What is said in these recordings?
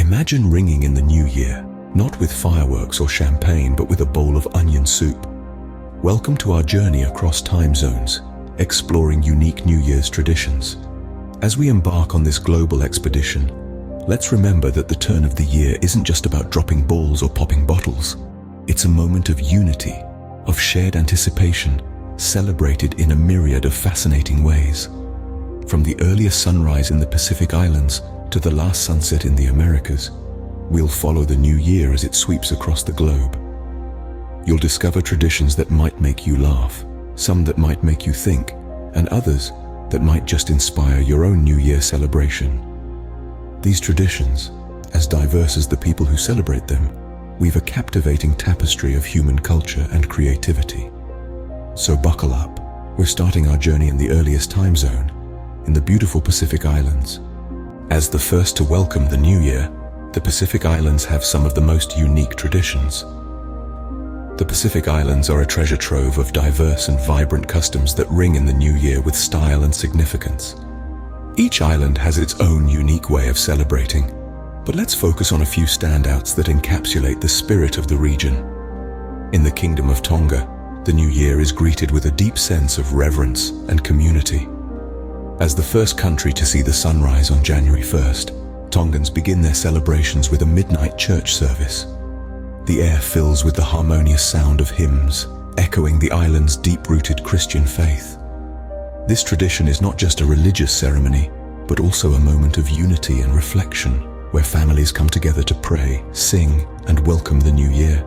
Imagine ringing in the new year, not with fireworks or champagne, but with a bowl of onion soup. Welcome to our journey across time zones, exploring unique New Year's traditions. As we embark on this global expedition, let's remember that the turn of the year isn't just about dropping balls or popping bottles. It's a moment of unity, of shared anticipation, celebrated in a myriad of fascinating ways. From the earliest sunrise in the Pacific Islands to the last sunset in the Americas, we'll follow the new year as it sweeps across the globe. You'll discover traditions that might make you laugh, some that might make you think, and others that might just inspire your own New Year celebration. These traditions, as diverse as the people who celebrate them, weave a captivating tapestry of human culture and creativity. So buckle up. We're starting our journey in the earliest time zone, in the beautiful Pacific Islands. As the first to welcome the new year, the Pacific Islands have some of the most unique traditions. The Pacific Islands are a treasure trove of diverse and vibrant customs that ring in the new year with style and significance. Each island has its own unique way of celebrating, but let's focus on a few standouts that encapsulate the spirit of the region. In the Kingdom of Tonga, the new year is greeted with a deep sense of reverence and community. As the first country to see the sunrise on January 1st, Tongans begin their celebrations with a midnight church service. The air fills with the harmonious sound of hymns, echoing the island's deep-rooted Christian faith. This tradition is not just a religious ceremony, but also a moment of unity and reflection, where families come together to pray, sing, and welcome the new year.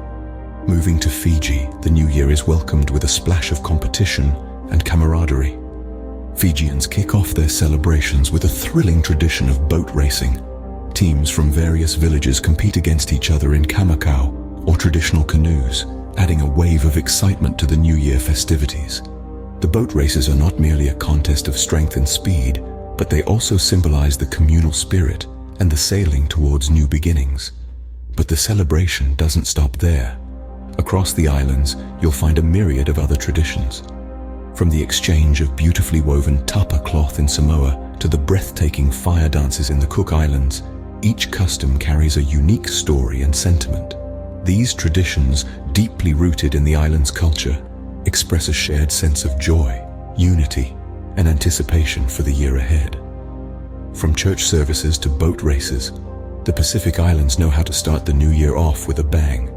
Moving to Fiji, the new year is welcomed with a splash of competition and camaraderie. Fijians kick off their celebrations with a thrilling tradition of boat racing. Teams from various villages compete against each other in kamakau, or traditional canoes, adding a wave of excitement to the New Year festivities. The boat races are not merely a contest of strength and speed, but they also symbolize the communal spirit and the sailing towards new beginnings. But the celebration doesn't stop there. Across the islands, you'll find a myriad of other traditions. From the exchange of beautifully woven tapa cloth in Samoa to the breathtaking fire dances in the Cook Islands, each custom carries a unique story and sentiment. These traditions, deeply rooted in the island's culture, express a shared sense of joy, unity, and anticipation for the year ahead. From church services to boat races, the Pacific Islands know how to start the new year off with a bang.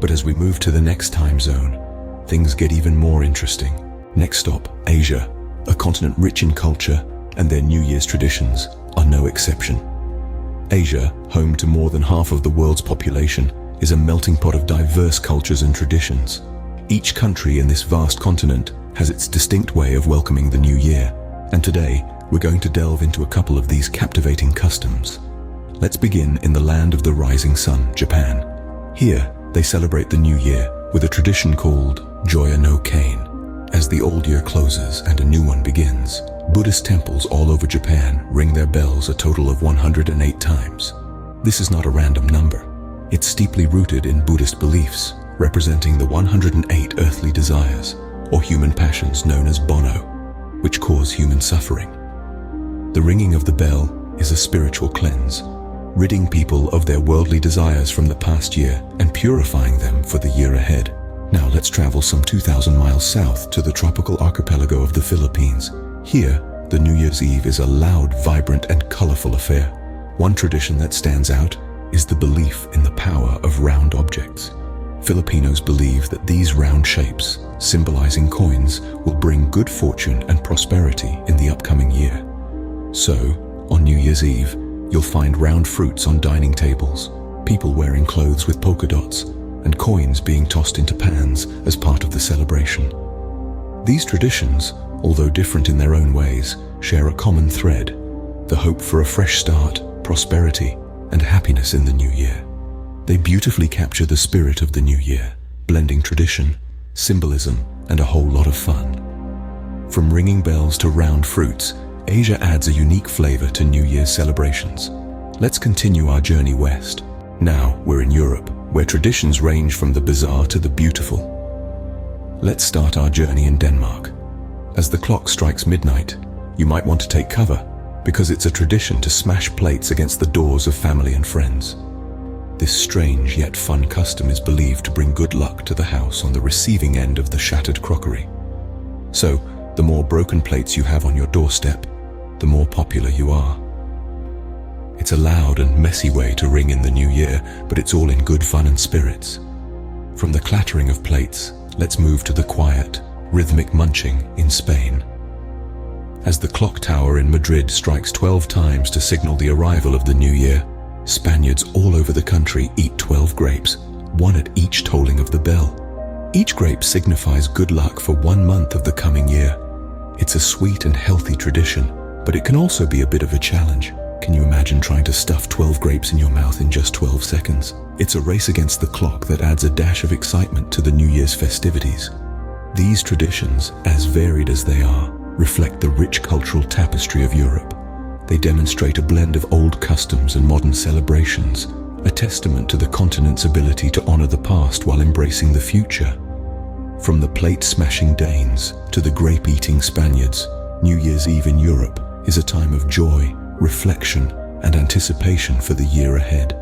But as we move to the next time zone, things get even more interesting. Next stop, Asia, a continent rich in culture, and their New Year's traditions are no exception. Asia, home to more than half of the world's population, is a melting pot of diverse cultures and traditions. Each country in this vast continent has its distinct way of welcoming the new year, and today we're going to delve into a couple of these captivating customs. Let's begin in the land of the rising sun, Japan. Here, they celebrate the new year with a tradition called Joya no Kane. As the old year closes and a new one begins, Buddhist temples all over Japan ring their bells a total of 108 times. This is not a random number. It's deeply rooted in Buddhist beliefs, representing the 108 earthly desires, or human passions known as Bono, which cause human suffering. The ringing of the bell is a spiritual cleanse, ridding people of their worldly desires from the past year and purifying them for the year ahead. Now let's travel some 2,000 miles south to the tropical archipelago of the Philippines. Here, the New Year's Eve is a loud, vibrant, and colorful affair. One tradition that stands out is the belief in the power of round objects. Filipinos believe that these round shapes, symbolizing coins, will bring good fortune and prosperity in the upcoming year. So, on New Year's Eve, you'll find round fruits on dining tables, people wearing clothes with polka dots, and coins being tossed into pans as part of the celebration. These traditions, although different in their own ways, share a common thread: the hope for a fresh start, prosperity, and happiness in the new year. They beautifully capture the spirit of the new year, blending tradition, symbolism, and a whole lot of fun. From ringing bells to round fruits, Asia adds a unique flavor to New Year's celebrations. Let's continue our journey west. Now we're in Europe, where traditions range from the bizarre to the beautiful. Let's start our journey in Denmark. As the clock strikes midnight, you might want to take cover, because it's a tradition to smash plates against the doors of family and friends. This strange yet fun custom is believed to bring good luck to the house on the receiving end of the shattered crockery. So, the more broken plates you have on your doorstep, the more popular you are. It's a loud and messy way to ring in the new year, but it's all in good fun and spirits. From the clattering of plates, let's move to the quiet, rhythmic munching in Spain. As the clock tower in Madrid strikes 12 times to signal the arrival of the new year, Spaniards all over the country eat 12 grapes, one at each tolling of the bell. Each grape signifies good luck for 1 month of the coming year. It's a sweet and healthy tradition, but it can also be a bit of a challenge. Can you imagine trying to stuff 12 grapes in your mouth in just 12 seconds? It's a race against the clock that adds a dash of excitement to the New Year's festivities. These traditions, as varied as they are, reflect the rich cultural tapestry of Europe. They demonstrate a blend of old customs and modern celebrations, a testament to the continent's ability to honor the past while embracing the future. From the plate-smashing Danes to the grape-eating Spaniards, New Year's Eve in Europe is a time of joy, reflection, and anticipation for the year ahead.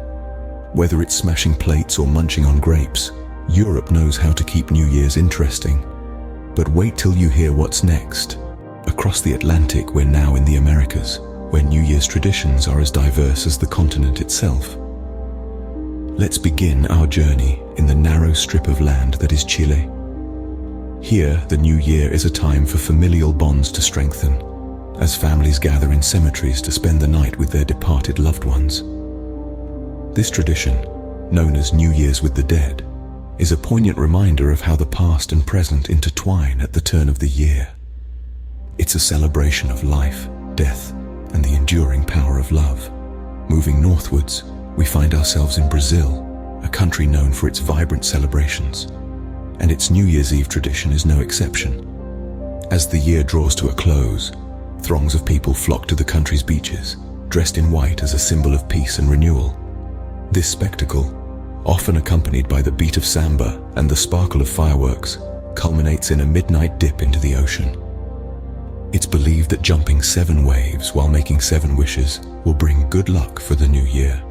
Whether it's smashing plates or munching on grapes, Europe knows how to keep New Year's interesting. But wait till you hear what's next. Across the Atlantic, we're now in the Americas, where New Year's traditions are as diverse as the continent itself. Let's begin our journey in the narrow strip of land that is Chile. Here, the New Year is a time for familial bonds to strengthen, as families gather in cemeteries to spend the night with their departed loved ones. This tradition, known as New Year's with the Dead, is a poignant reminder of how the past and present intertwine at the turn of the year. It's a celebration of life, death, and the enduring power of love. Moving northwards, we find ourselves in Brazil, a country known for its vibrant celebrations. And its New Year's Eve tradition is no exception. As the year draws to a close, throngs of people flock to the country's beaches, dressed in white as a symbol of peace and renewal. This spectacle, often accompanied by the beat of samba and the sparkle of fireworks, culminates in a midnight dip into the ocean. It's believed that jumping 7 waves while making 7 wishes will bring good luck for the new year.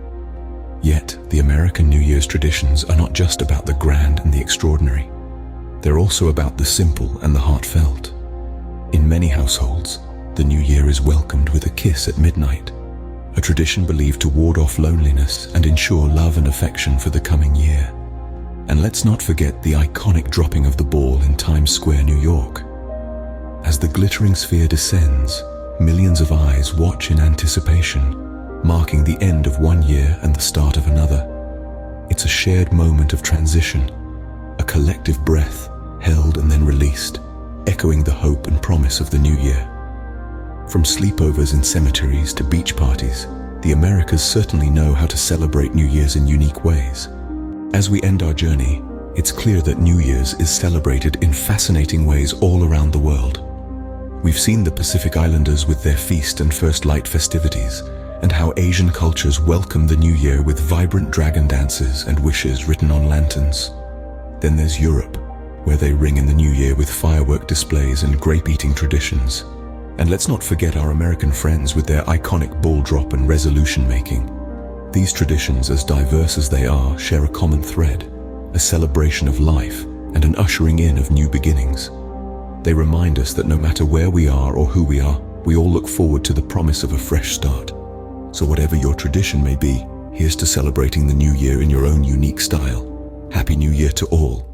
Yet, the American New Year's traditions are not just about the grand and the extraordinary. They're also about the simple and the heartfelt. In many households, the new year is welcomed with a kiss at midnight, a tradition believed to ward off loneliness and ensure love and affection for the coming year. And let's not forget the iconic dropping of the ball in Times Square, New York. As the glittering sphere descends, millions of eyes watch in anticipation, marking the end of one year and the start of another. It's a shared moment of transition, a collective breath held and then released, echoing the hope and promise of the new year. From sleepovers in cemeteries to beach parties, the Americas certainly know how to celebrate New Year's in unique ways. As we end our journey, it's clear that New Year's is celebrated in fascinating ways all around the world. We've seen the Pacific Islanders with their feast and first light festivities, and how Asian cultures welcome the new year with vibrant dragon dances and wishes written on lanterns. Then there's Europe, where they ring in the new year with firework displays and grape-eating traditions. And let's not forget our American friends with their iconic ball drop and resolution making. These traditions, as diverse as they are, share a common thread, a celebration of life and an ushering in of new beginnings. They remind us that no matter where we are or who we are, we all look forward to the promise of a fresh start. So whatever your tradition may be, here's to celebrating the new year in your own unique style. Happy New Year to all.